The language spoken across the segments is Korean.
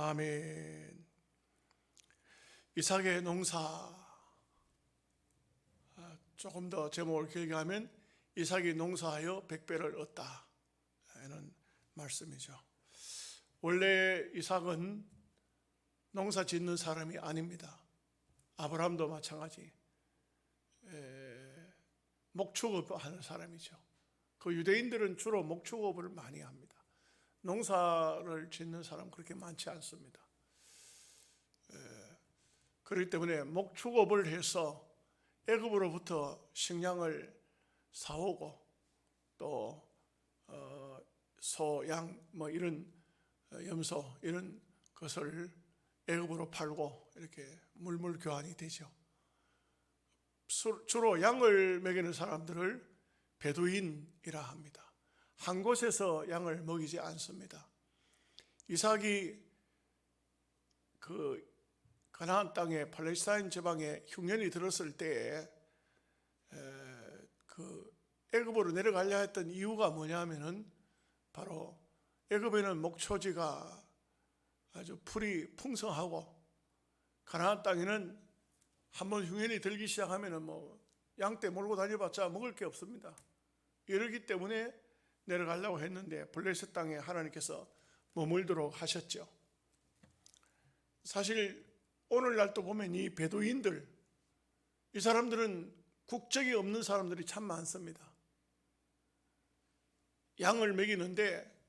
아멘. 이삭의 농사, 조금 더 제목을 길게 하면 이삭이 농사하여 100배를 얻다 하는 말씀이죠. 원래 이삭은 농사 짓는 사람이 아닙니다. 아브라함도 마찬가지 목축업 하는 사람이죠. 그 유대인들은 주로 목축업을 많이 합니다. 농사를 짓는 사람 그렇게 많지 않습니다. 그렇기 때문에 목축업을 해서 애굽으로부터 식량을 사오고 또 소, 양, 이런 염소 이런 것을 애굽으로 팔고 이렇게 물물 교환이 되죠. 주로 양을 먹이는 사람들을 베두인이라 합니다. 한 곳에서 양을 먹이지 않습니다. 이삭이 그 가나안 땅에 팔레스타인 지방에 흉년이 들었을 때에 그 애굽으로 내려가려 했던 이유가 뭐냐면은 바로 애굽에는 목초지가 아주 풀이 풍성하고 가나안 땅에는 한번 흉년이 들기 시작하면은 양떼 몰고 다녀봤자 먹을 게 없습니다. 이러기 때문에 내려가려고 했는데 블레셋 땅에 하나님께서 머물도록 하셨죠. 사실 오늘날도 보면 이 베두인들, 이 사람들은 국적이 없는 사람들이 참 많습니다. 양을 먹이는데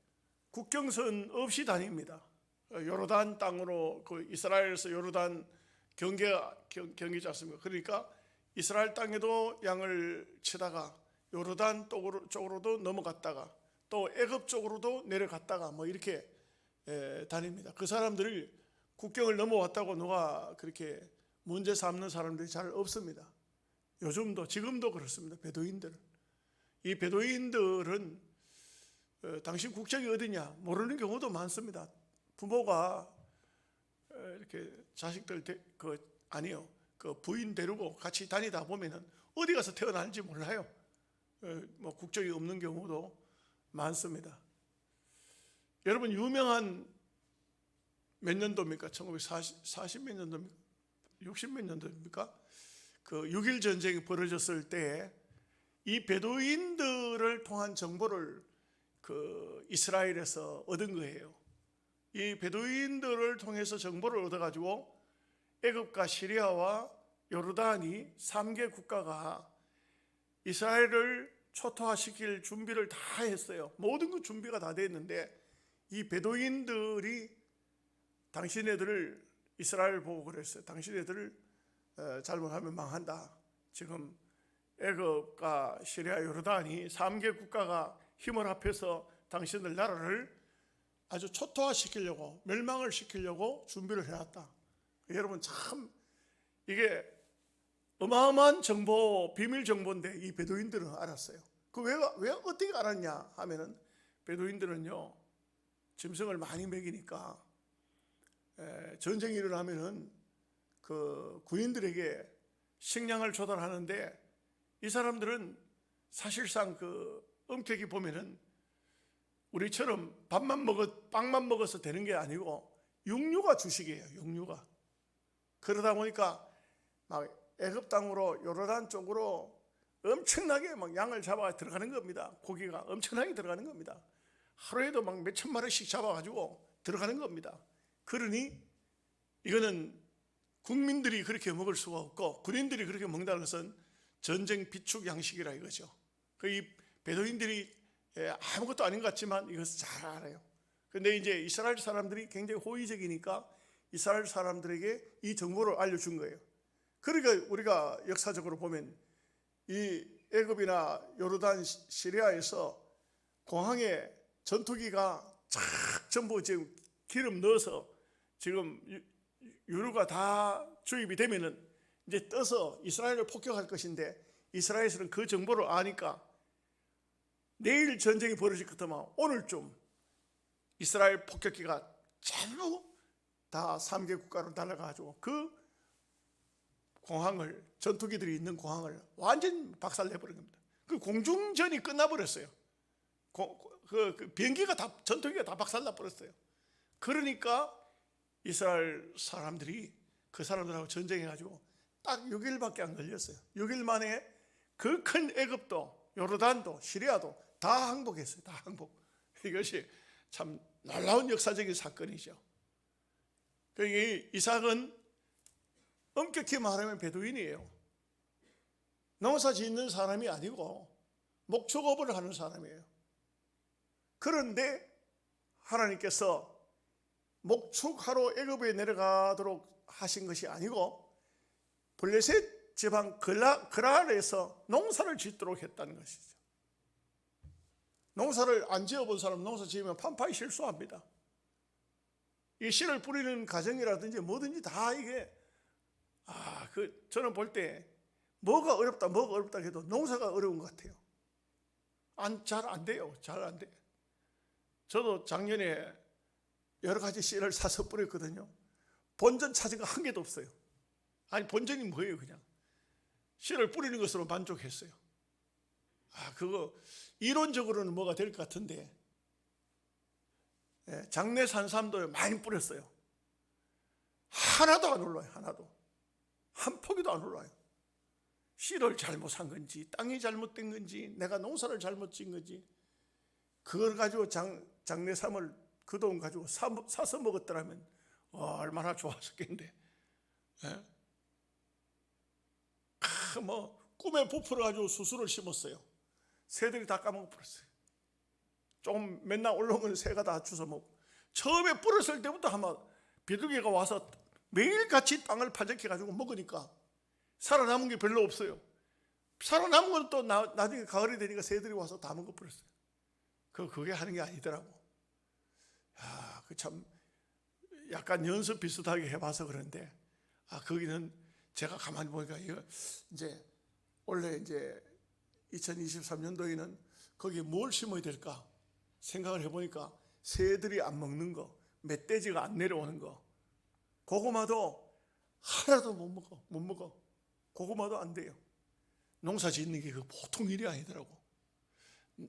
국경선 없이 다닙니다. 요르단 땅으로 그 이스라엘에서 요르단 경계지 않습니까? 그러니까 이스라엘 땅에도 양을 치다가 요르단 쪽으로도 넘어갔다가 또 애굽 쪽으로도 내려갔다가 이렇게 다닙니다. 그 사람들이 국경을 넘어왔다고 누가 그렇게 문제 삼는 사람들이 잘 없습니다. 요즘도 지금도 그렇습니다. 베두인들. 이 베두인들은 당신 국적이 어디냐 모르는 경우도 많습니다. 부모가 이렇게 자식들 그 부인 데리고 같이 다니다 보면은 어디 가서 태어났는지 몰라요. 국적이 없는 경우도 많습니다. 여러분 유명한 몇 년도입니까? 1940 몇 년도입니까? 60 몇 년도입니까? 그 6.1 전쟁이 벌어졌을 때 이 베두인들을 통한 정보를 그 이스라엘에서 얻은 거예요. 이 베두인들을 통해서 정보를 얻어가지고 애굽과 시리아와 요르단이 3개 국가가 이스라엘을 초토화시킬 준비를 다 했어요. 모든 그 준비가 다 됐는데 이 베두인들이 당신네들을 이스라엘 보고 그랬어요. 당신네들을 잘못하면 망한다. 지금 애굽과 시리아 요르단이 3개 국가가 힘을 합해서 당신들 나라를 아주 초토화시키려고 멸망을 시키려고 준비를 해놨다. 여러분 참 이게 어마어마한 정보, 비밀 정보인데 이 베두인들은 알았어요. 그 왜 어떻게 알았냐 하면은 베두인들은요 짐승을 많이 먹이니까 전쟁이 일어나면은 그 군인들에게 식량을 조달하는데 이 사람들은 사실상 그 엄격히 보면은 우리처럼 빵만 먹어서 되는 게 아니고 육류가 주식이에요. 육류가. 그러다 보니까 막 애굽 땅으로 요르단 쪽으로 엄청나게 막 양을 잡아 들어가는 겁니다. 고기가 엄청나게 들어가는 겁니다. 하루에도 막 몇천 마리씩 잡아가지고 들어가는 겁니다. 그러니 이거는 국민들이 그렇게 먹을 수가 없고 군인들이 그렇게 먹는다는 것은 전쟁 비축 양식이라 이거죠. 이 베두인들이 아무것도 아닌 것 같지만 이것을 잘 알아요. 그런데 이제 이스라엘 사람들이 굉장히 호의적이니까 이스라엘 사람들에게 이 정보를 알려준 거예요. 그러니까 우리가 역사적으로 보면 이 애굽이나 요르단 시리아에서 공항에 전투기가 쫙 전부 지금 기름 넣어서 지금 유류가 다 주입이 되면은 이제 떠서 이스라엘을 폭격할 것인데 이스라엘에서는 그 정보를 아니까 내일 전쟁이 벌어질 것 같으면 오늘쯤 이스라엘 폭격기가 전부 다 3개 국가로 날아가가지고 그 공항을 전투기들이 있는 공항을 완전 박살내버린 겁니다. 그 공중전이 끝나버렸어요. 그 비행기가 다 전투기가 다 박살나버렸어요. 그러니까 이스라엘 사람들이 그 사람들하고 전쟁해가지고 딱 6일밖에 안 걸렸어요. 6일 만에 그 큰 애굽도 요르단도 시리아도 다 항복했어요. 다 항복. 이것이 참 놀라운 역사적인 사건이죠. 이삭은 엄격히 말하면 베두인이에요. 농사 짓는 사람이 아니고 목축업을 하는 사람이에요. 그런데 하나님께서 목축하러 애굽에 내려가도록 하신 것이 아니고 블레셋 지방 그랄에서 농사를 짓도록 했다는 것이죠. 농사를 안 지어본 사람 농사 지으면 판파히 실수합니다. 이 씨를 뿌리는 과정이라든지 뭐든지 다 이게 저는 볼 때 뭐가 어렵다 해도 농사가 어려운 것 같아요. 잘 안 돼요. 잘 안 돼. 저도 작년에 여러 가지 씨를 사서 뿌렸거든요. 본전 찾은 거 한 개도 없어요. 아니 본전이 뭐예요? 그냥 씨를 뿌리는 것으로 만족했어요. 그거 이론적으로는 뭐가 될 것 같은데 장내 산삼도 많이 뿌렸어요. 하나도 안 올라요. 하나도. 한 포기도 안 올라요. 씨를 잘못 산 건지 땅이 잘못된 건지 내가 농사를 잘못 지은 건지 그걸 가지고 장내삼을 그 돈 가지고 사서 먹었더라면 얼마나 좋았었겠는데. 꿈에 부풀어 가지고 수수를 심었어요. 새들이 다 까먹어 버렸어요. 좀 맨날 올라오면 새가 다 주워 먹고 처음에 뿌렸을 때부터 아마 비둘기가 와서 매일같이 땅을 파적해 가지고 먹으니까 살아남은 게 별로 없어요. 살아남은 건 또 나중에 가을이 되니까 새들이 와서 다 먹어버렸어요. 그게 하는 게 아니더라고. 그 참 약간 연습 비슷하게 해봐서 그런데 거기는 제가 가만히 보니까 이거 이제 원래 이제 2023년도에는 거기에 뭘 심어야 될까 생각을 해보니까 새들이 안 먹는 거, 멧돼지가 안 내려오는 거, 고구마도 하나도 못 먹어. 고구마도 안 돼요. 농사 짓는 게 그 보통 일이 아니더라고.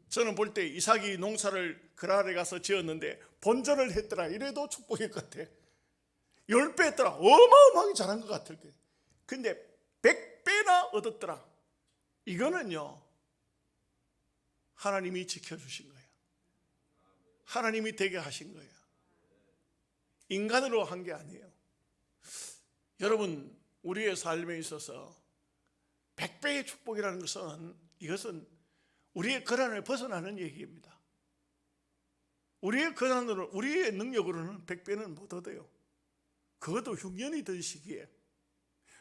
저는 볼 때 이삭이 농사를 그랄에 가서 지었는데 본전을 했더라. 이래도 축복일 것 같아. 10배 했더라. 어마어마하게 잘한 것 같을 때. 근데 100배나 얻었더라. 이거는요 하나님이 지켜주신 거예요. 하나님이 되게 하신 거예요. 인간으로 한 게 아니에요. 여러분 우리의 삶에 있어서 100배의 축복이라는 것은 이것은 우리의 권한을 벗어나는 얘기입니다. 우리의 권한으로 우리의 능력으로는 100배는 못 얻어요. 그것도 흉년이 든 시기에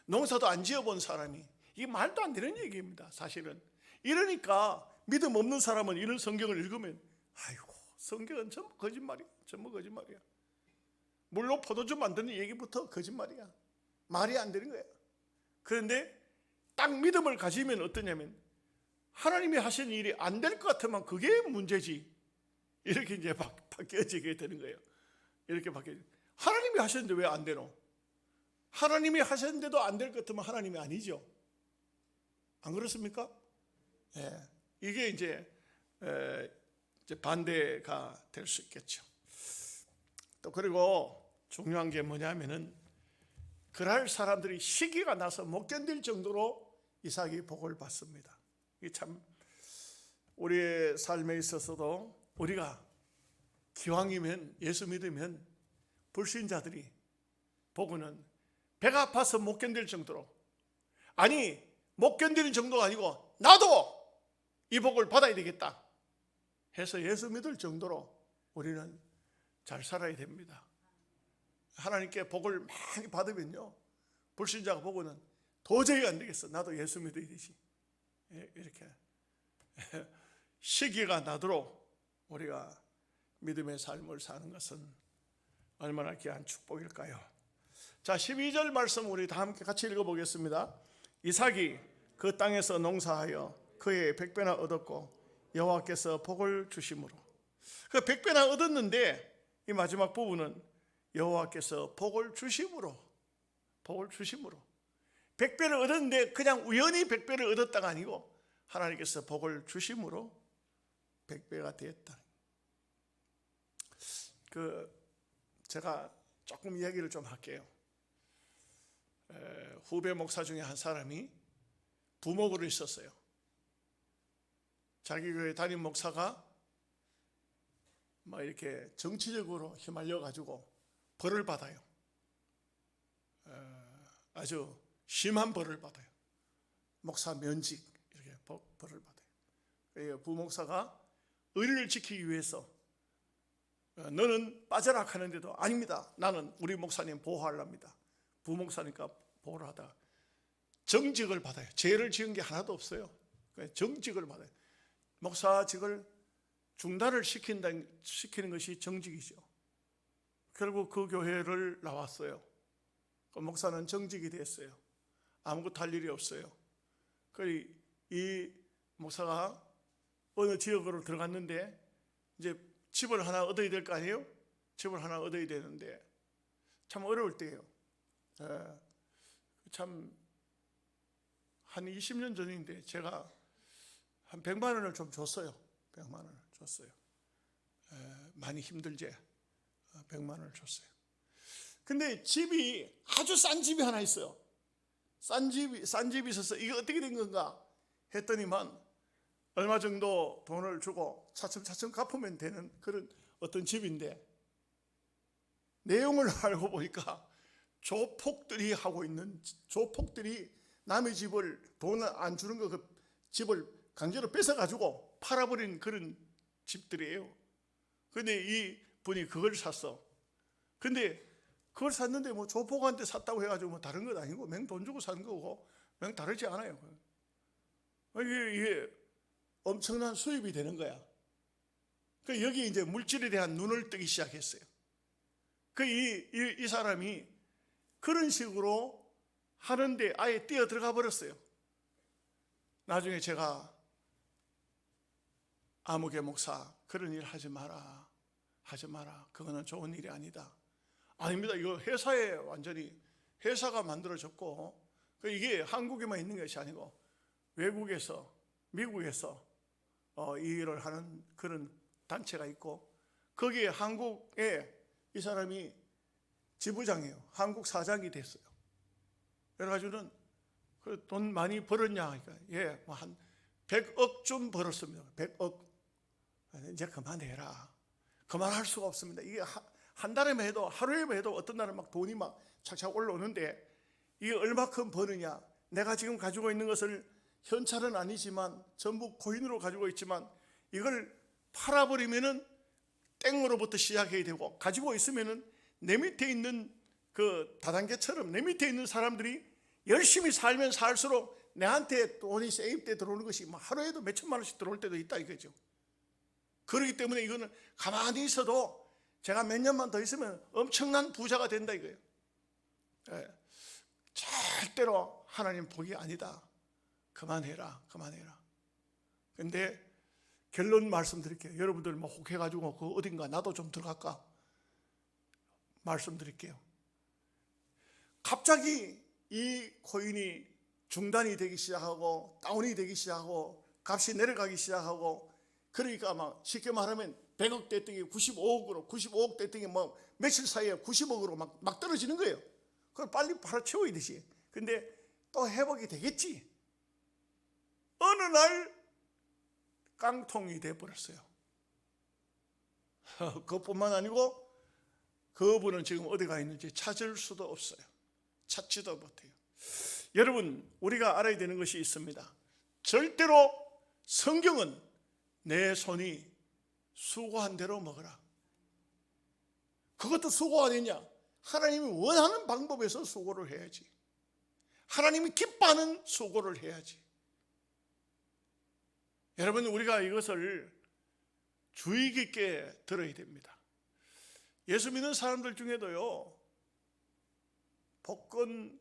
농사도 안 지어본 사람이 이게 말도 안 되는 얘기입니다. 사실은 이러니까 믿음 없는 사람은 이런 성경을 읽으면 아이고 성경은 전부 거짓말이야. 전부 거짓말이야. 물로 포도주 만드는 얘기부터 거짓말이야. 말이 안 되는 거야. 그런데 딱 믿음을 가지면 어떠냐면 하나님이 하신 일이 안 될 것 같으면 그게 문제지. 이렇게 이제 바뀌어지게 되는 거예요. 이렇게 바뀌어지게. 하나님이 하셨는데 왜 안 되노? 하나님이 하셨는데도 안 될 것 같으면 하나님이 아니죠. 안 그렇습니까? 이게 이제 반대가 될 수 있겠죠. 또 그리고 중요한 게 뭐냐면은 그럴 사람들이 시기가 나서 못 견딜 정도로 이삭이 복을 받습니다. 이게 참 우리의 삶에 있어서도 우리가 기왕이면 예수 믿으면 불신자들이 보고는 배가 아파서 못 견딜 정도로 아니 못 견디는 정도가 아니고 나도 이 복을 받아야 되겠다 해서 예수 믿을 정도로 우리는 잘 살아야 됩니다. 하나님께 복을 많이 받으면요 불신자가 보고는 도저히 안 되겠어. 나도 예수 믿어야 되지. 이렇게 시기가 나도록 우리가 믿음의 삶을 사는 것은 얼마나 귀한 축복일까요? 자 12절 말씀 우리 다 함께 같이 읽어보겠습니다. 이삭이 그 땅에서 농사하여 그의 100배나 얻었고 여호와께서 복을 주심으로. 그 100배나 얻었는데 이 마지막 부분은 여호와께서 복을 주심으로 100배를 얻었는데 그냥 우연히 100배를 얻었다가 아니고 하나님께서 복을 주심으로 100배가 되었다. 제가 조금 이야기를 좀 할게요. 후배 목사 중에 한 사람이 부목으로 있었어요. 자기 교회 담임 목사가 이렇게 정치적으로 휘말려 가지고 벌을 받아요. 아주 심한 벌을 받아요. 목사 면직 이렇게 벌을 받아요. 부목사가 의리를 지키기 위해서 너는 빠져라 하는데도 아닙니다. 나는 우리 목사님 보호하랍니다. 부목사니까 보호를 하다가 정직을 받아요. 죄를 지은 게 하나도 없어요. 정직을 받아요. 목사직을 중단을 시키는 것이 정직이죠. 결국 그 교회를 나왔어요. 그 목사는 정직이 됐어요. 아무것도 할 일이 없어요. 이 목사가 어느 지역으로 들어갔는데 이제 집을 하나 얻어야 될 거 아니에요? 집을 하나 얻어야 되는데 참 어려울 때예요. 참 한 20년 전인데 제가 한 100만 원을 좀 줬어요. 100만 원을 줬어요. 많이 힘들지? 100만 원을 줬어요. 근데 집이 아주 싼 집이 하나 있어요. 싼 집이 있어서 이게 어떻게 된 건가 했더니만 얼마 정도 돈을 주고 차츰차츰 갚으면 되는 그런 어떤 집인데 내용을 알고 보니까 조폭들이 하고 있는 조폭들이 남의 집을 돈을 안 주는 거 그 집을 강제로 뺏어가지고 팔아버린 그런 집들이에요. 근데 이 분이 그걸 샀어. 근데 그걸 샀는데 뭐 조폭한테 샀다고 해가지고 뭐 다른 건 아니고 맹 돈 주고 산 거고 맹 다르지 않아요. 이게 엄청난 수입이 되는 거야. 여기 이제 물질에 대한 눈을 뜨기 시작했어요. 이 사람이 그런 식으로 하는데 아예 뛰어 들어가 버렸어요. 나중에 제가 아무개 목사 그런 일 하지 마라. 그거는 좋은 일이 아니다. 아닙니다. 이거 회사에 완전히 회사가 만들어졌고 이게 한국에만 있는 것이 아니고 외국에서 미국에서 이 일을 하는 그런 단체가 있고 거기에 한국에 이 사람이 지부장이에요. 한국 사장이 됐어요. 그래가지고는 돈 많이 벌었냐? 그러니까 뭐 한 100억쯤 벌었습니다. 100억. 이제 그만해라. 그만할 수가 없습니다. 이게 한 달에만 해도 하루에만 해도 어떤 날은 막 돈이 막 착착 올라오는데 이게 얼마큼 버느냐? 내가 지금 가지고 있는 것을 현찰은 아니지만 전부 코인으로 가지고 있지만 이걸 팔아버리면은 땡으로부터 시작해야 되고 가지고 있으면은 내 밑에 있는 그 다단계처럼 내 밑에 있는 사람들이 열심히 살면 살수록 내한테 돈이 세입돼 들어오는 것이 뭐 하루에도 몇 천만 원씩 들어올 때도 있다 이거죠. 그렇기 때문에 이거는 가만히 있어도 제가 몇 년만 더 있으면 엄청난 부자가 된다 이거예요. 절대로 하나님 복이 아니다. 그만해라. 근데 결론 말씀드릴게요. 여러분들 뭐 혹해가지고 그 어딘가 나도 좀 들어갈까 말씀드릴게요. 갑자기 이 코인이 중단이 되기 시작하고 다운이 되기 시작하고 값이 내려가기 시작하고 그러니까 막 쉽게 말하면 100억 됐더니 95억으로 95억 됐더니 뭐 며칠 사이에 90억으로 막 떨어지는 거예요. 그걸 빨리 팔아채워야 되지. 근데 또 회복이 되겠지. 어느 날 깡통이 돼버렸어요. 그것뿐만 아니고 그분은 지금 어디 가 있는지 찾을 수도 없어요. 찾지도 못해요. 여러분 우리가 알아야 되는 것이 있습니다. 절대로 성경은 내 손이 수고한 대로 먹어라. 그것도 수고가 되냐? 하나님이 원하는 방법에서 수고를 해야지. 하나님이 기뻐하는 수고를 해야지. 여러분 우리가 이것을 주의 깊게 들어야 됩니다. 예수 믿는 사람들 중에도요 복권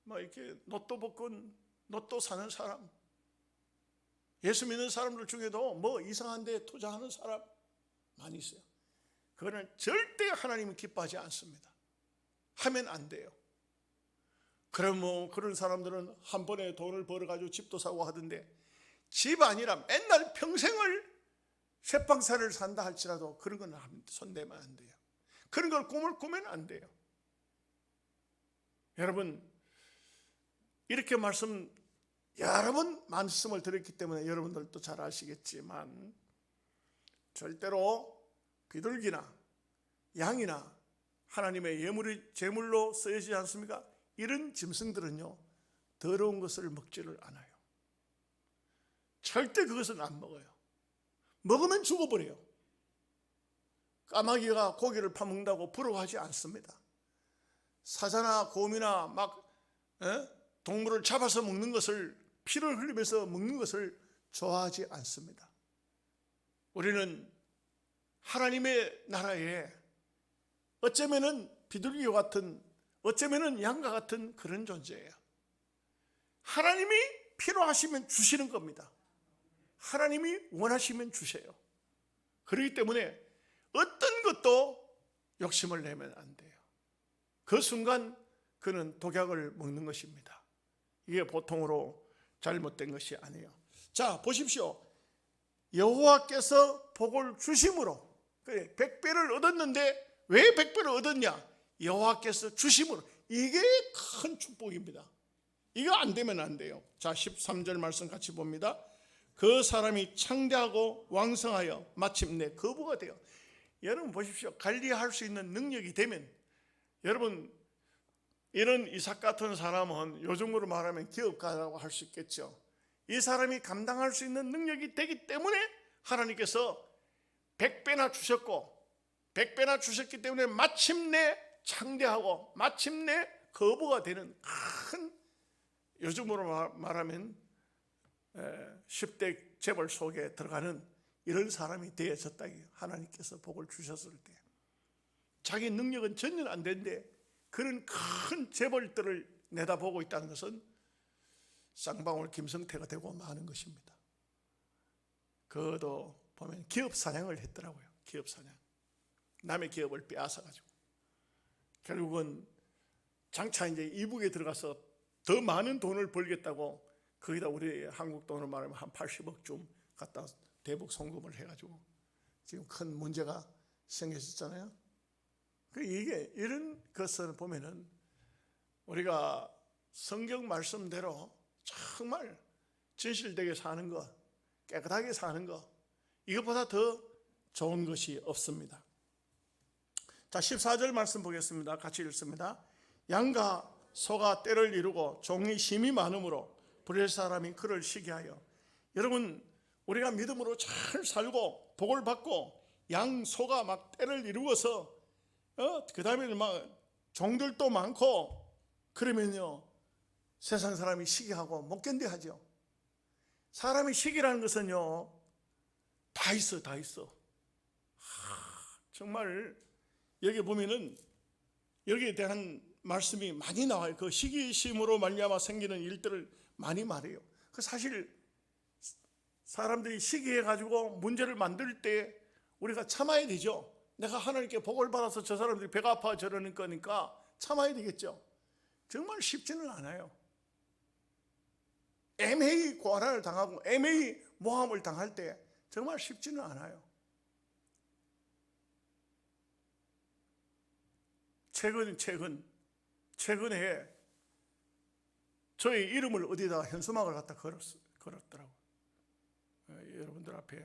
이렇게 로또 복권 로또 사는 사람, 예수 믿는 사람들 중에도 뭐 이상한 데 투자하는 사람 많이 있어요. 그거는 절대 하나님은 기뻐하지 않습니다. 하면 안 돼요. 그럼 뭐 그런 사람들은 한 번에 돈을 벌어가지고 집도 사고 하던데 집 아니라 맨날 평생을 쇠방살을 산다 할지라도 그런 건 손대면 안 돼요. 그런 걸 꿈을 꾸면 안 돼요. 여러분, 이렇게 여러 번 말씀을 드렸기 때문에 여러분들도 잘 아시겠지만 절대로 비둘기나 양이나 하나님의 제물로 쓰여지지 않습니까? 이런 짐승들은요, 더러운 것을 먹지를 않아요. 절대 그것은 안 먹어요. 먹으면 죽어버려요. 까마귀가 고기를 파먹는다고 부러워하지 않습니다. 사자나 곰이나 동물을 잡아서 먹는 것을, 피를 흘리면서 먹는 것을 좋아하지 않습니다. 우리는 하나님의 나라에 어쩌면은 비둘기와 같은, 어쩌면은 양과 같은 그런 존재예요. 하나님이 필요하시면 주시는 겁니다. 하나님이 원하시면 주세요. 그렇기 때문에 어떤 것도 욕심을 내면 안 돼요. 그 순간 그는 독약을 먹는 것입니다. 이게 보통으로 잘못된 것이 아니에요. 자, 보십시오. 여호와께서 복을 주심으로, 그래, 100배를 얻었는데 왜 100배를 얻었냐? 여호와께서 주심으로. 이게 큰 축복입니다. 이거 안 되면 안 돼요. 자, 13절 말씀 같이 봅니다. 그 사람이 창대하고 왕성하여 마침내 거부가 돼요. 여러분 보십시오. 관리할 수 있는 능력이 되면, 여러분 이런 이삭 같은 사람은 요즘으로 말하면 기업가라고 할 수 있겠죠. 이 사람이 감당할 수 있는 능력이 되기 때문에 하나님께서 100배나 주셨고, 100배나 주셨기 때문에 마침내 창대하고 마침내 거부가 되는 큰, 요즘으로 말하면 10대 재벌 속에 들어가는 이런 사람이 되어졌다. 하나님께서 복을 주셨을 때 자기 능력은 전혀 안 되는데 그런 큰 재벌들을 내다보고 있다는 것은 쌍방울 김성태가 되고 마는 것입니다. 그도 보면 기업 사냥을 했더라고요. 기업 사냥. 남의 기업을 빼앗아가지고 결국은 장차 이제 이북에 들어가서 더 많은 돈을 벌겠다고, 거기다 우리 한국 돈으로 말하면 한 80억쯤 갖다 대북 송금을 해가지고 지금 큰 문제가 생겼잖아요. 이게 이런 것을 보면은 우리가 성경 말씀대로 정말 진실되게 사는 것, 깨끗하게 사는 것, 이것보다 더 좋은 것이 없습니다. 자, 14절 말씀 보겠습니다. 같이 읽습니다. 양과 소가 떼를 이루고 종이 심이 많으므로 브레 사람이 그를 시기하여. 여러분, 우리가 믿음으로 잘 살고 복을 받고 양, 소가 막 떼를 이루어서 그 다음에 막 종들도 많고 그러면요, 세상 사람이 시기하고 못 견뎌하죠. 사람이 시기라는 것은요, 다 있어. 정말 여기 보면은 여기에 대한 말씀이 많이 나와요. 그 시기심으로 말미암아 생기는 일들을 많이 말해요. 그 사실 사람들이 시기해가지고 문제를 만들 때 우리가 참아야 되죠. 내가 하나님께 복을 받아서 저 사람들이 배가 아파 저러는 거니까 참아야 되겠죠. 정말 쉽지는 않아요. 애매히 고난을 당하고 애매히 모함을 당할 때 정말 쉽지는 않아요. 최근에 저의 이름을 어디다가 현수막을 갖다 걸었더라고요. 여러분들 앞에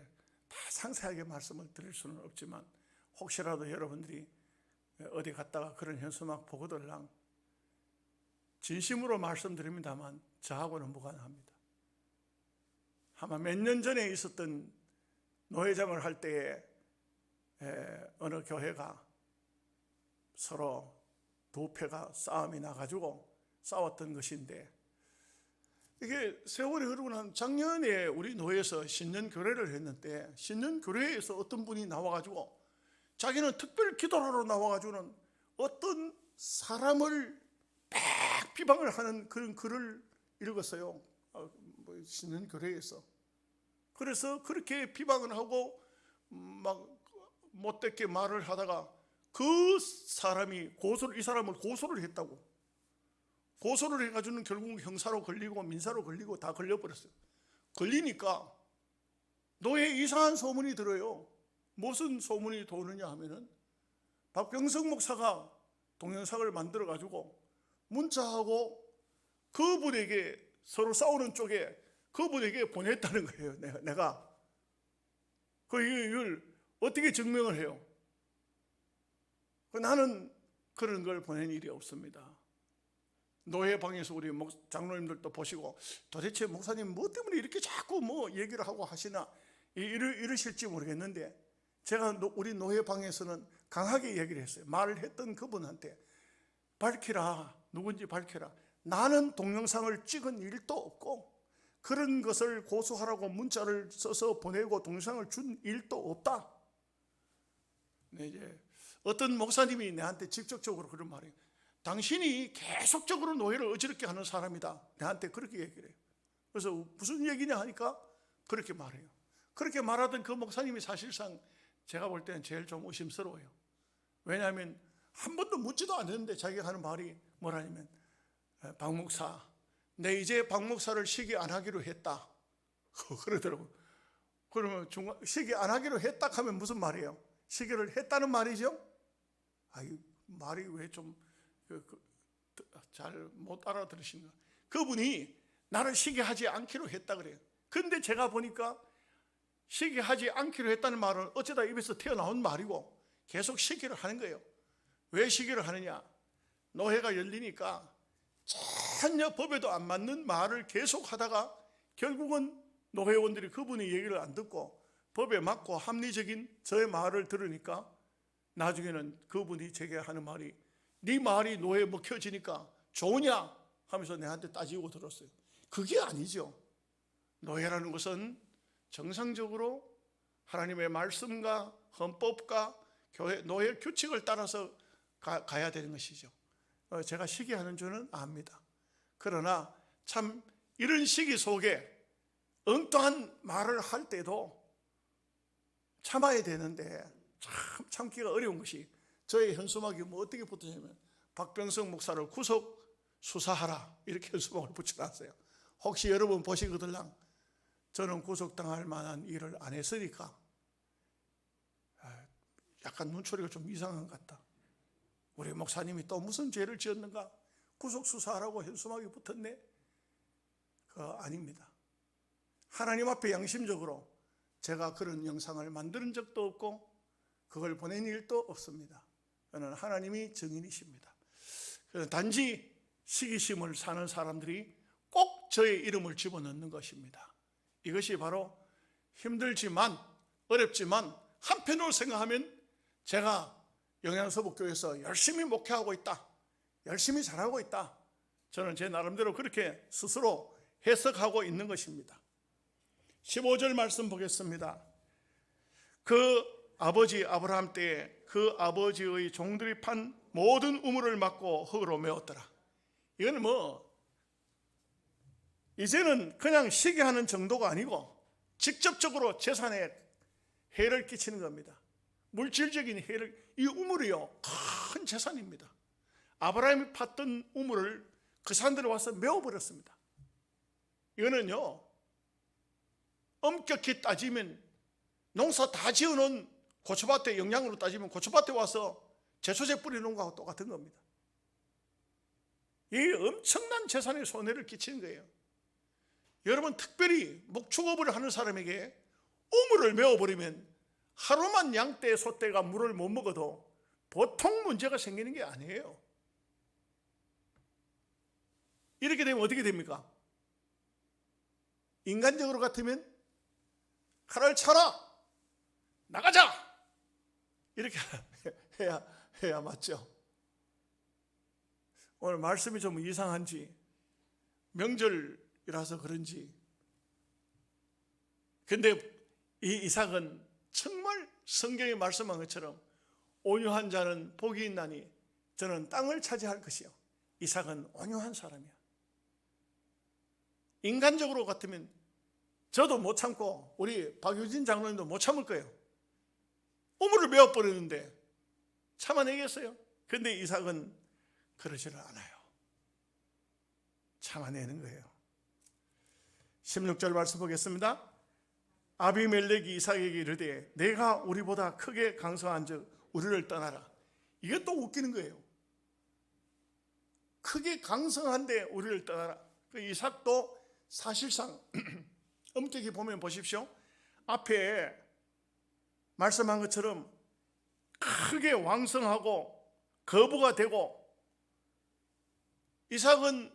다 상세하게 말씀을 드릴 수는 없지만 혹시라도 여러분들이 어디 갔다가 그런 현수막 보고들랑 진심으로 말씀드립니다만 저하고는 무관합니다. 아마 몇 년 전에 있었던 노회장을 할 때에 어느 교회가 서로 두 패가 싸움이 나가지고 싸웠던 것인데, 이게 세월이 흐르고 난 작년에 우리 노회에서 신년교례를 했는데, 신년교례에서 어떤 분이 나와가지고 자기는 특별 기도하러 나와가지고는 어떤 사람을 막 비방을 하는 그런 글을 읽었어요. 신년교례에서. 그래서 그렇게 비방을 하고 막 못되게 말을 하다가 그 사람이 이 사람을 고소를 했다고. 고소를 해가지고는 결국 형사로 걸리고 민사로 걸리고 다 걸려버렸어요. 걸리니까 노예에 이상한 소문이 들어요. 무슨 소문이 도느냐 하면은 박병석 목사가 동영상을 만들어 가지고 문자하고 그분에게, 서로 싸우는 쪽에 그분에게 보냈다는 거예요. 내가 이걸 어떻게 증명을 해요? 나는 그런 걸 보낸 일이 없습니다. 노예방에서 우리 장로님들도 보시고 도대체 목사님 뭐 때문에 이렇게 자꾸 뭐 얘기를 하고 하시나 이러실지 모르겠는데, 제가 우리 노예방에서는 강하게 얘기를 했어요. 말을 했던 그분한테 밝히라, 누군지 밝혀라. 나는 동영상을 찍은 일도 없고 그런 것을 고소하라고 문자를 써서 보내고 동영상을 준 일도 없다. 네, 이제 어떤 목사님이 내한테 직접적으로 그런 말이에요. 당신이 계속적으로 노예를 어지럽게 하는 사람이다. 내한테 그렇게 얘기를 해요. 그래서 무슨 얘기냐 하니까 그렇게 말해요. 그렇게 말하던 그 목사님이 사실상 제가 볼 때는 제일 좀 의심스러워요. 왜냐하면 한 번도 묻지도 않았는데 자기가 하는 말이 뭐라냐면, 박 목사, 내 이제 박 목사를 시기 안 하기로 했다. 그러더라고요. 그러면 시기 안 하기로 했다 하면 무슨 말이에요? 시기를 했다는 말이죠? 말이 왜 좀 잘 못 알아들으시는가? 그분이 나를 시기하지 않기로 했다 그래요. 근데 제가 보니까 시기하지 않기로 했다는 말은 어쩌다 입에서 튀어나온 말이고 계속 시기를 하는 거예요. 왜 시기를 하느냐? 노회가 열리니까 전혀 법에도 안 맞는 말을 계속 하다가 결국은 노회원들이 그분의 얘기를 안 듣고 법에 맞고 합리적인 저의 말을 들으니까 나중에는 그분이 제게 하는 말이, 네 말이 노예에 먹혀지니까 좋으냐 하면서 내한테 따지고 들었어요. 그게 아니죠. 노예라는 것은 정상적으로 하나님의 말씀과 헌법과 교회 노예 규칙을 따라서 가야 되는 것이죠. 제가 시기하는 줄은 압니다. 그러나 참 이런 시기 속에 엉뚱한 말을 할 때도 참아야 되는데 참 참기가 어려운 것이, 저의 현수막이 뭐 어떻게 붙었냐면 박병석 목사를 구속 수사하라 이렇게 현수막을 붙여놨어요. 혹시 여러분 보시거들랑 저는 구속당할 만한 일을 안 했으니까 약간 눈초리가 좀 이상한 것 같다. 우리 목사님이 또 무슨 죄를 지었는가? 구속 수사하라고 현수막이 붙었네? 그거 아닙니다. 하나님 앞에 양심적으로 제가 그런 영상을 만드는 적도 없고 그걸 보낸 일도 없습니다. 저는 하나님이 증인이십니다. 단지 시기심을 사는 사람들이 꼭 저의 이름을 집어넣는 것입니다. 이것이 바로 힘들지만 어렵지만 한편으로 생각하면 제가 영양서북교회에서 열심히 목회하고 있다, 열심히 잘하고 있다, 저는 제 나름대로 그렇게 스스로 해석하고 있는 것입니다. 15절 말씀 보겠습니다. 그 아버지 아브라함 때에 그 아버지의 종들이 판 모든 우물을 막고 흙으로 메웠더라. 이건 이제는 그냥 시기하는 정도가 아니고 직접적으로 재산에 해를 끼치는 겁니다. 물질적인 해를, 이 우물이요 큰 재산입니다. 아브라함이 팠던 우물을 그 사람들이 와서 메워버렸습니다. 이거는요 엄격히 따지면 농사 다 지어놓은 고추밭에, 영양으로 따지면 고추밭에 와서 제초제 뿌리는 거하고 똑같은 겁니다. 이 엄청난 재산에 손해를 끼치는 거예요. 여러분, 특별히 목축업을 하는 사람에게 우물을 메워버리면 하루만 양떼 소떼가 물을 못 먹어도 보통 문제가 생기는 게 아니에요. 이렇게 되면 어떻게 됩니까? 인간적으로 같으면 칼을 차라, 나가자, 이렇게 해야 맞죠. 오늘 말씀이 좀 이상한지, 명절이라서 그런지, 근데 이 이삭은 정말 성경이 말씀한 것처럼 온유한 자는 복이 있나니 저는 땅을 차지할 것이요. 이삭은 온유한 사람이야. 인간적으로 같으면 저도 못 참고 우리 박유진 장로님도 못 참을 거예요. 우물을 메워버리는데 참아내겠어요? 근데 이삭은 그러지를 않아요. 참아내는 거예요. 16절 말씀 보겠습니다. 아비멜렉이 이삭에게 이르되 내가 우리보다 크게 강성한 즉 우리를 떠나라. 이게 또 웃기는 거예요. 크게 강성한데 우리를 떠나라. 그 이삭도 사실상 엄격히 보면 보십시오. 앞에 말씀한 것처럼 크게 왕성하고 거부가 되고, 이삭은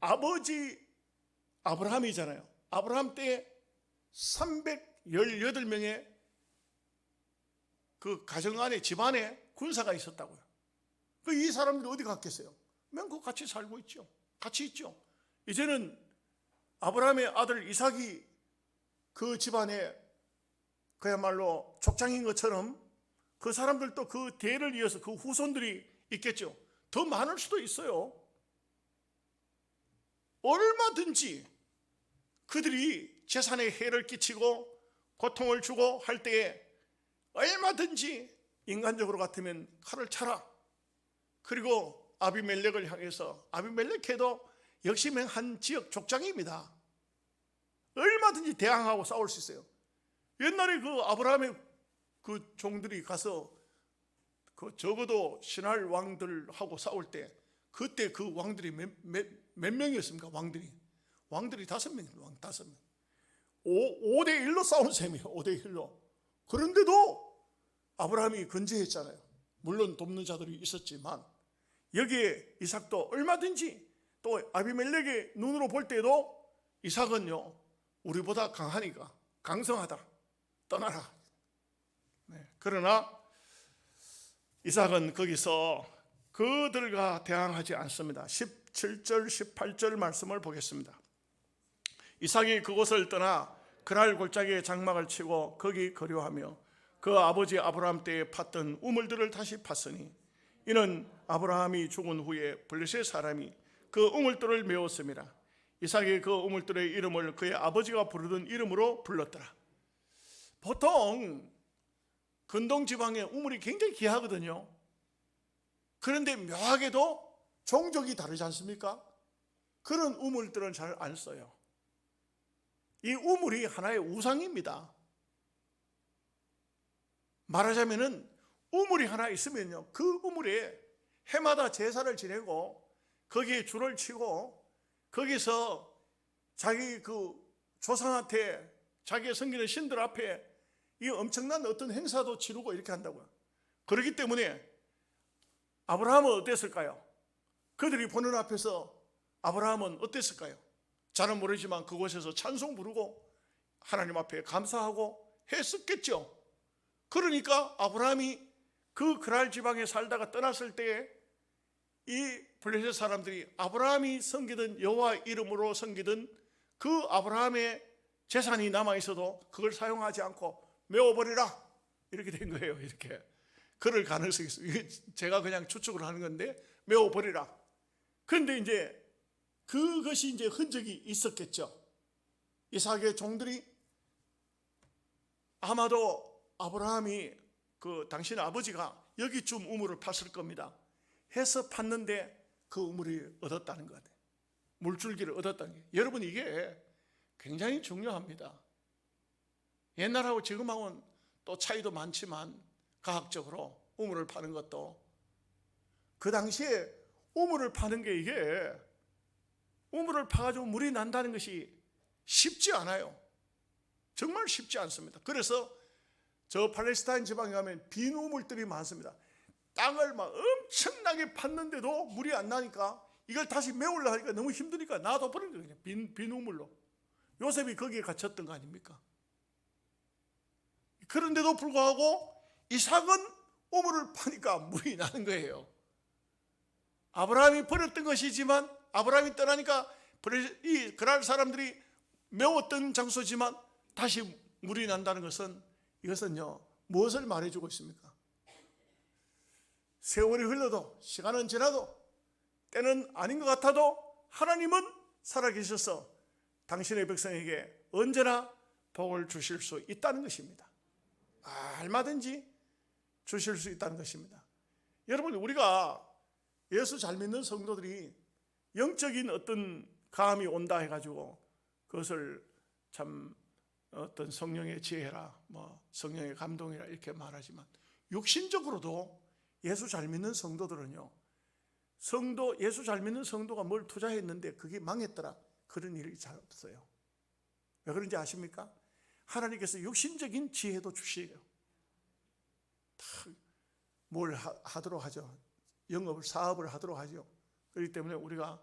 아버지 아브라함이잖아요. 아브라함 때에 318명의 그 가정 안에, 집안에 군사가 있었다고요. 그 이 사람들이 어디 갔겠어요? 맨 같이 살고 있죠. 같이 있죠. 이제는 아브라함의 아들 이삭이 그 집안에 그야말로 족장인 것처럼 그 사람들도 그 대를 이어서 그 후손들이 있겠죠. 더 많을 수도 있어요. 얼마든지 그들이 재산에 해를 끼치고 고통을 주고 할 때에 얼마든지 인간적으로 같으면 칼을 차라. 그리고 아비멜렉을 향해서, 아비멜렉해도 역시 한 지역 족장입니다. 얼마든지 대항하고 싸울 수 있어요. 옛날에 그 아브라함의 그 종들이 가서 그 적어도 신할 왕들하고 싸울 때, 그때 그 왕들이 몇 명이었습니까? 왕들이 5명입니다. 왕 5명. 5대1로 싸운 셈이에요. 5대1로. 그런데도 아브라함이 건재했잖아요. 물론 돕는 자들이 있었지만, 여기에 이삭도 얼마든지, 또 아비멜렉의 눈으로 볼 때도 이삭은요, 우리보다 강하니까, 강성하다, 떠나라. 네. 그러나 이삭은 거기서 그들과 대항하지 않습니다. 17절 18절 말씀을 보겠습니다. 이삭이 그곳을 떠나 그랄 골짜기에 장막을 치고 거기 거류하며 그 아버지 아브라함 때에 팠던 우물들을 다시 팠으니, 이는 아브라함이 죽은 후에 블레셋 사람이 그 우물들을 메웠음이라. 이삭이 그 우물들의 이름을 그의 아버지가 부르던 이름으로 불렀더라. 보통 근동 지방의 우물이 굉장히 귀하거든요. 그런데 묘하게도 종족이 다르지 않습니까? 그런 우물들은 잘 안 써요. 이 우물이 하나의 우상입니다. 말하자면은 우물이 하나 있으면요, 그 우물에 해마다 제사를 지내고 거기에 줄을 치고 거기서 자기 그 조상한테, 자기의 섬기는 신들 앞에 이 엄청난 어떤 행사도 치르고 이렇게 한다고요. 그렇기 때문에 아브라함은 어땠을까요? 그들이 보는 앞에서 아브라함은 어땠을까요? 잘은 모르지만 그곳에서 찬송 부르고 하나님 앞에 감사하고 했었겠죠. 그러니까 아브라함이 그 그랄 지방에 살다가 떠났을 때에 이 블레셋 사람들이 아브라함이 섬기던 여호와 이름으로 섬기던 그 아브라함의 재산이 남아있어도 그걸 사용하지 않고 메워버리라, 이렇게 된 거예요. 이렇게 그럴 가능성이 있어요. 이게 제가 그냥 추측을 하는 건데, 메워버리라. 그런데 이제 그것이 이제 흔적이 있었겠죠. 이삭의 종들이 아마도 아브라함이 그 당신 아버지가 여기쯤 우물을 팠을 겁니다 해서 팠는데 그 우물이 얻었다는 것 같아요. 물줄기를 얻었다는 게. 여러분, 이게 굉장히 중요합니다. 옛날하고 지금하고는 또 차이도 많지만, 과학적으로 우물을 파는 것도, 그 당시에 우물을 파는 게, 이게 우물을 파가지고 물이 난다는 것이 쉽지 않아요. 정말 쉽지 않습니다. 그래서 저 팔레스타인 지방에 가면 빈 우물들이 많습니다. 땅을 막 엄청나게 팠는데도 물이 안 나니까 이걸 다시 메우려고 하니까 너무 힘드니까 놔둬버린 거예요. 빈 우물로. 요셉이 거기에 갇혔던 거 아닙니까? 그런데도 불구하고 이삭은 우물을 파니까 물이 나는 거예요. 아브라함이 버렸던 것이지만, 아브라함이 떠나니까 이 그랄 사람들이 메웠던 장소지만 다시 물이 난다는 것은, 이것은요, 무엇을 말해주고 있습니까? 세월이 흘러도, 시간은 지나도, 때는 아닌 것 같아도 하나님은 살아계셔서 당신의 백성에게 언제나 복을 주실 수 있다는 것입니다. 얼마든지 주실 수 있다는 것입니다. 여러분, 우리가 예수 잘 믿는 성도들이 영적인 어떤 감이 온다 해가지고 그것을 참 어떤 성령의 지혜라, 뭐 성령의 감동이라 이렇게 말하지만, 육신적으로도 예수 잘 믿는 성도들은요, 예수 잘 믿는 성도가 뭘 투자했는데 그게 망했더라, 그런 일이 잘 없어요. 왜 그런지 아십니까? 하나님께서 육신적인 지혜도 주시고요, 뭘 하도록 하죠. 영업을, 사업을 하도록 하죠. 그렇기 때문에 우리가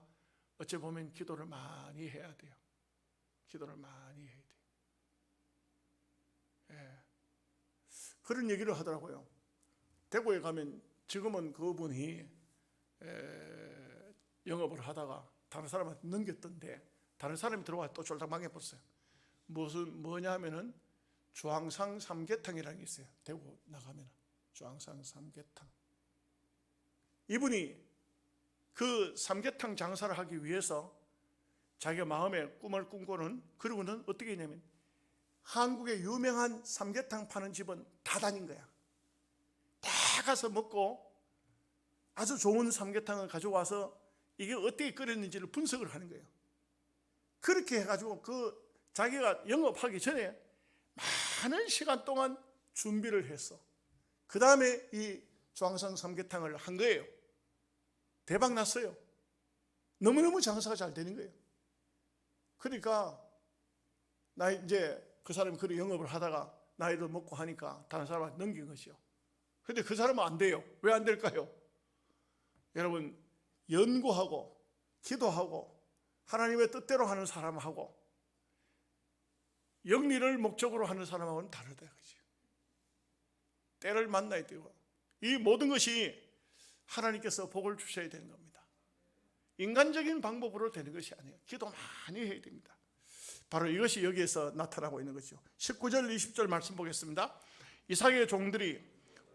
어찌 보면 기도를 많이 해야 돼요. 기도를 많이 해야 돼요. 예. 그런 얘기를 하더라고요. 대구에 가면 지금은 그분이 영업을 하다가 다른 사람한테 넘겼던데, 다른 사람이 들어와 또 쫄딱 망해버렸어요. 뭐냐 하면은 주황상 삼계탕이라는 게 있어요. 대구 나가면 주황상 삼계탕. 이분이 그 삼계탕 장사를 하기 위해서 자기가 마음에 꿈을 꾸고는, 그러고는 어떻게 했냐면 한국의 유명한 삼계탕 파는 집은 다 다닌 거야. 다 가서 먹고 아주 좋은 삼계탕을 가져와서 이게 어떻게 끓였는지를 분석을 하는 거예요. 그렇게 해가지고 그 자기가 영업하기 전에 많은 시간 동안 준비를 했어. 그 다음에 이 주황상 삼계탕을 한 거예요. 대박 났어요. 너무너무 장사가 잘 되는 거예요. 그러니까 나 이제 그 사람이 그런 영업을 하다가 나이도 먹고 하니까 다른 사람한테 넘긴 것이요. 근데 그 사람은 안 돼요. 왜 안 될까요? 여러분, 연구하고 기도하고 하나님의 뜻대로 하는 사람하고 영리를 목적으로 하는 사람하고는 다르다 이거지. 때를 만나야 되고, 이 모든 것이 하나님께서 복을 주셔야 되는 겁니다. 인간적인 방법으로 되는 것이 아니에요. 기도 많이 해야 됩니다. 바로 이것이 여기에서 나타나고 있는 거죠. 19절 20절 말씀 보겠습니다. 이삭의 종들이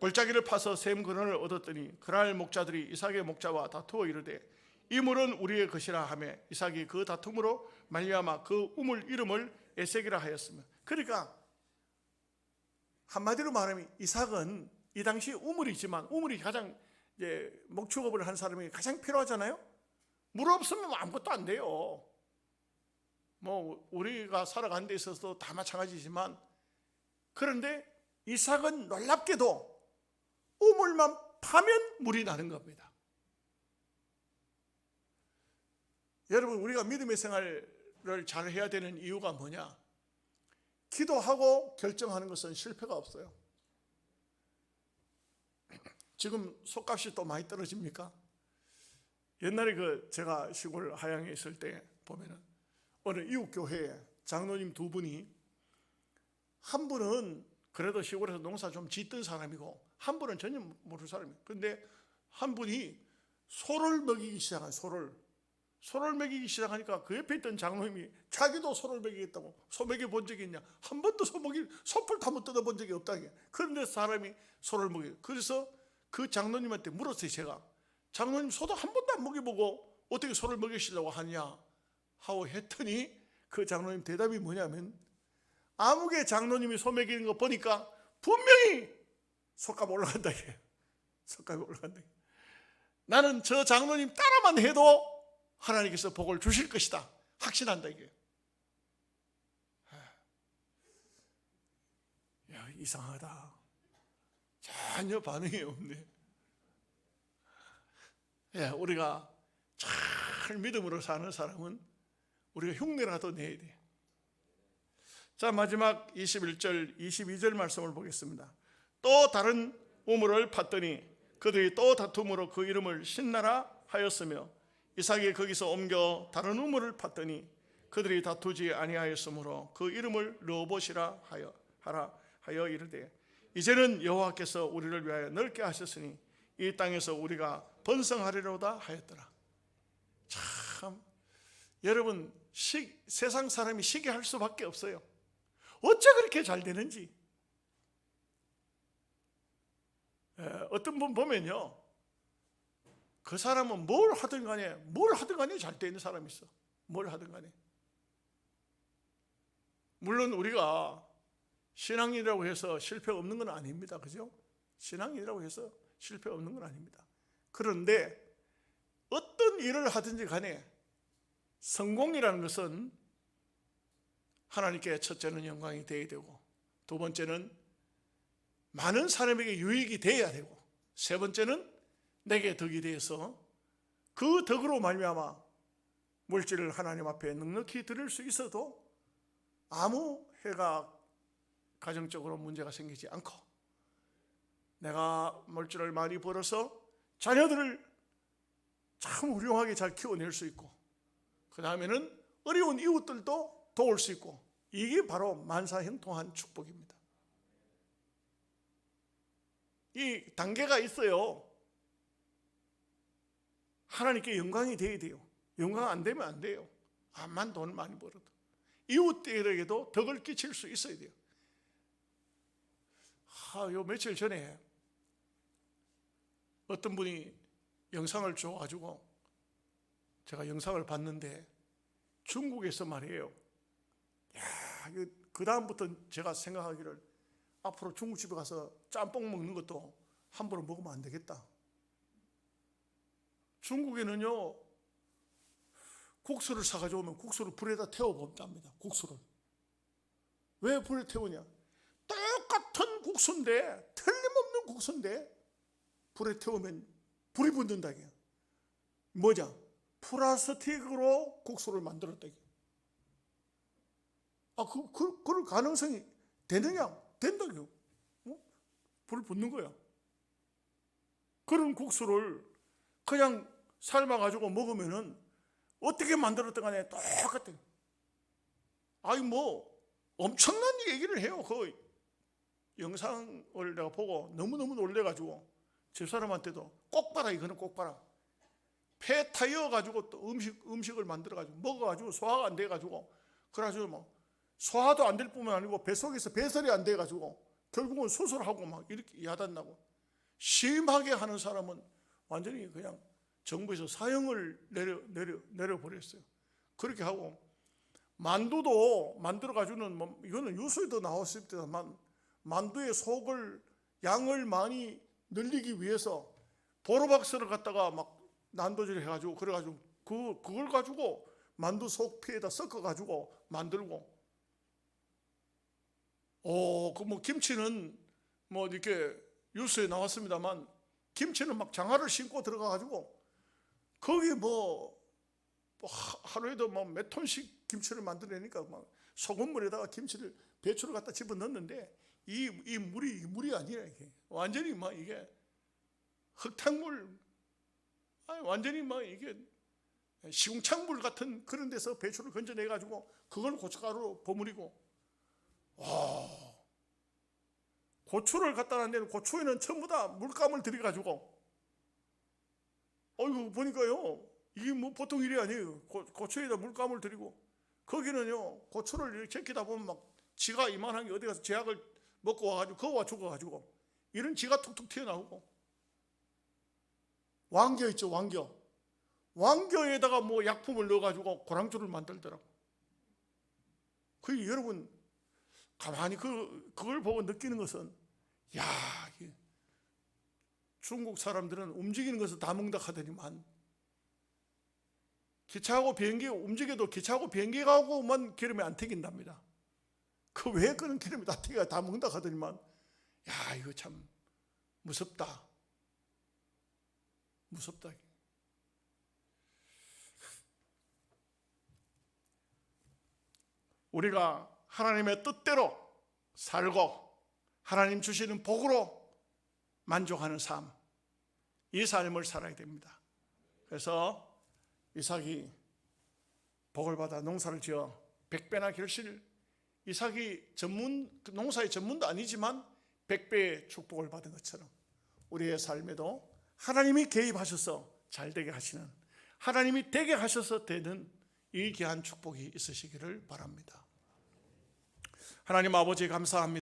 골짜기를 파서 샘 근원을 얻었더니 그날 목자들이 이삭의 목자와 다투어 이르되 이 물은 우리의 것이라 하며 이삭이 그 다툼으로 말미암아 그 우물 이름을 에색이라 하였으며. 그러니까 한마디로 말하면 이삭은 이 당시 우물이지만, 우물이 가장 이제 목축업을 한 사람이 가장 필요하잖아요. 물 없으면 아무것도 안 돼요. 뭐 우리가 살아가는 데 있어서도 다 마찬가지지만, 그런데 이삭은 놀랍게도 우물만 파면 물이 나는 겁니다. 여러분, 우리가 믿음의 생활을 잘 해야 되는 이유가 뭐냐? 기도하고 결정하는 것은 실패가 없어요. 지금 솥값이 또 많이 떨어집니까? 옛날에 제가 시골 하양에 있을 때 보면은 어느 이웃 교회에 장로님 두 분이, 한 분은 그래도 시골에서 농사 좀 짓던 사람이고 한 분은 전혀 모르는 사람이에요. 그런데 한 분이 소를 먹이기 시작한, 소를 먹이기 시작하니까 그 옆에 있던 장로님이 자기도 소를 먹이겠다고, 소 먹여본 적이 있냐? 한 번도 소풀 한번 뜯어본 적이 없다. 그런데 사람이 소를 먹여요. 그래서 그 장로님한테 물었어요. 제가, 장로님 소도 한 번도 안 먹여보고 어떻게 소를 먹이시려고 하냐 하고 했더니 그 장로님 대답이 뭐냐면, 아무개 장로님이 소 먹이는 거 보니까 분명히 솥값 올라간다. 솥값이 올라간다. 나는 저 장로님 따라만 해도 하나님께서 복을 주실 것이다 확신한다 이게. 야, 이상하다. 전혀 반응이 없네. 예, 우리가 잘 믿음으로 사는 사람은 우리가 흉내라도 내야 돼. 자, 마지막 21절 22절 말씀을 보겠습니다. 또 다른 우물을 팠더니 그들이 또 다툼으로 그 이름을 신나라 하였으며 이삭이 거기서 옮겨 다른 우물을 팠더니 그들이 다투지 아니하였으므로 그 이름을 르호봇이라 하여 이르되 이제는 여호와께서 우리를 위하여 넓게 하셨으니 이 땅에서 우리가 번성하리로다 하였더라. 참, 여러분, 세상 사람이 시기할 수밖에 없어요. 어째 그렇게 잘 되는지. 어떤 분 보면요, 그 사람은 뭘 하든 간에 잘 되는 사람이 있어. 뭘 하든 간에. 물론 우리가 신앙이라고 해서 실패 없는 건 아닙니다. 그죠? 신앙이라고 해서 실패 없는 건 아닙니다. 그런데 어떤 일을 하든지 간에 성공이라는 것은 하나님께 첫째는 영광이 되어야 되고, 두 번째는 많은 사람에게 유익이 되어야 되고, 세 번째는 내게 덕이 되어서 그 덕으로 말미암아 물질을 하나님 앞에 넉넉히 드릴 수 있어도 아무 해가 가정적으로 문제가 생기지 않고 내가 물질을 많이 벌어서 자녀들을 참 훌륭하게 잘 키워낼 수 있고 그 다음에는 어려운 이웃들도 도울 수 있고 이게 바로 만사형통한 축복입니다. 이 단계가 있어요. 하나님께 영광이 돼야 돼요. 영광 안 되면 안 돼요. 암만 돈을 많이 벌어도 이웃들에게도 덕을 끼칠 수 있어야 돼요. 요 며칠 전에 어떤 분이 영상을 줘가지고 제가 영상을 봤는데 중국에서 말이에요. 그 다음부터 제가 생각하기를 앞으로 중국집에 가서 짬뽕 먹는 것도 함부로 먹으면 안 되겠다. 중국에는요 국수를 사가지고 오면 국수를 불에다 태워본답니다. 국수를 왜 불에 태우냐? 똑같은 국수인데 틀림없는 국수인데 불에 태우면 불이 붙는다. 뭐냐? 플라스틱으로 국수를 만들었다. 그럴 가능성이 되느냐? 된다고요. 불 붙는 거야. 그런 국수를 그냥 삶아가지고 먹으면은 어떻게 만들었든 간에 똑같아. 엄청난 얘기를 해요. 그 영상을 내가 보고 너무너무 놀래가지고 집사람한테도 꼭 봐라, 이거는 꼭 봐라. 폐 타이어가지고 또 음식을 만들어가지고 먹어가지고 소화가 안 돼가지고 그래가지고 소화도 안 될 뿐만 아니고 뱃속에서 배설이 안 돼가지고 결국은 수술하고 막 이렇게 야단나고 심하게 하는 사람은 완전히 그냥 정부에서 사형을 내려버렸어요. 그렇게 하고 만두도 만들어가지고는 이거는 뉴스에도 나왔을 때만 만두의 속을 양을 많이 늘리기 위해서 보로박스를 갖다가 막 난도질 해가지고 그래가지고 그걸 가지고 만두 속 피에다 섞어가지고 만들고 김치는 이렇게 뉴스에 나왔습니다만 김치는 막 장화를 신고 들어가가지고 거기 하루에도 몇 톤씩 김치를 만들어내니까 막 소금물에다가 배추를 갖다 집어 넣는데 이 물이 아니라 이게 완전히 이게 흙탕물 완전히 이게 시궁창물 같은 그런 데서 배추를 건져내 가지고 그걸 고춧가루로 버무리고 고추를 갖다 놨는데 고추에는 전부 다 물감을 들여가지고 보니까요 이게 보통 일이 아니에요. 고추에다 물감을 들이고 거기는요 고추를 이렇게 제끼다 보면 막 지가 이만한 게 어디 가서 제약을 먹고 와가지고 그거와 죽어가지고 이런 지가 툭툭 튀어나오고 왕겨 있죠. 왕겨에다가 약품을 넣어가지고 고랑주를 만들더라고. 여러분 가만히 그걸 보고 느끼는 것은 중국 사람들은 움직이는 것을 다 먹는다 하더니만 기차하고 비행기 움직여도 기차하고 비행기하고만 기름이 안 튀긴답니다. 그 외에 끄는 기름이 다 튀겨 다 먹는다 하더니만 이거 참 무섭다. 우리가 하나님의 뜻대로 살고 하나님 주시는 복으로 만족하는 삶, 이 삶을 살아야 됩니다. 그래서 이삭이 복을 받아 농사를 지어 100배나 결실, 이삭이 농사의 전문도 아니지만 100배의 축복을 받은 것처럼 우리의 삶에도 하나님이 개입하셔서 잘 되게 하시는, 하나님이 되게 하셔서 되는 이 귀한 축복이 있으시기를 바랍니다. 하나님 아버지 감사합니다.